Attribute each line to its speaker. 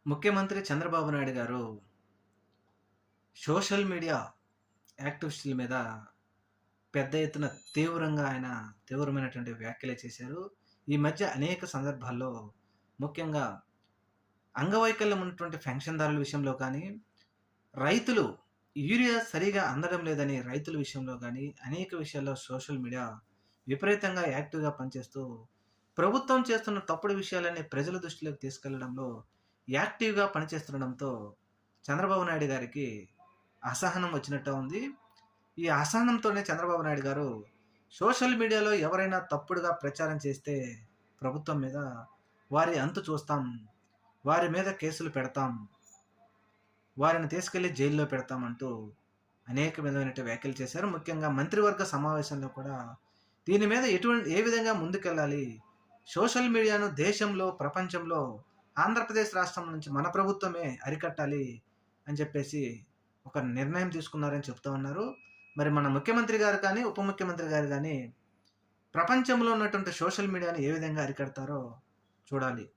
Speaker 1: ముఖ్యమంత్రి చంద్రబాబు నాయుడు గారు social media యాక్టివిస్టుల మీద పెద్ద ఎత్తున ఆయన తీవ్రమైనటువంటి వ్యాఖ్యలు చేశారు. ఈ మధ్య అనేక సందర్భాల్లో ముఖ్యంగా అంగవైకల్యం ఉన్నటువంటి పెన్షన్‌దారుల విషయంలో కానీ, రైతులు యూరియా సరిగా అందడం లేదని రైతుల విషయంలో గానీ, అనేక విషయాల్లో సోషల్ మీడియా విపరీతంగా యాక్టివ్‌గా పనిచేస్తూ, ప్రభుత్వం చేస్తున్న తప్పుడు విషయాలన్నీ ప్రజల దృష్టిలోకి తీసుకెళ్లడంలో యాక్టివ్‌గా పనిచేస్తుండడంతో చంద్రబాబు నాయుడు గారికి అసహనం వచ్చినట్టు ఉంది. ఈ అసహనంతోనే చంద్రబాబు నాయుడు గారు సోషల్ మీడియాలో ఎవరైనా తప్పుడుగా ప్రచారం చేస్తే ప్రభుత్వం మీద వారి అంతు చూస్తాం, వారి మీద కేసులు పెడతాం, వారిని తీసుకెళ్లి జైల్లో పెడతామంటూ అనేక విధమైనటువంటి వ్యాఖ్యలు చేశారు. ముఖ్యంగా మంత్రివర్గ సమావేశంలో కూడా దీని మీద ఏ విధంగా ముందుకెళ్ళాలి, సోషల్ మీడియాను దేశంలో, ప్రపంచంలో ఆంధ్రప్రదేశ్ రాష్ట్రం నుంచి మన ప్రభుత్వమే అరికట్టాలి అని చెప్పేసి ఒక నిర్ణయం తీసుకున్నారని చెప్తా ఉన్నారు. మరి మన ముఖ్యమంత్రి గారు కానీ, ఉప ముఖ్యమంత్రి గారు కానీ ప్రపంచంలో ఉన్నటువంటి సోషల్ మీడియాని ఏ విధంగా అరికడతారో చూడాలి.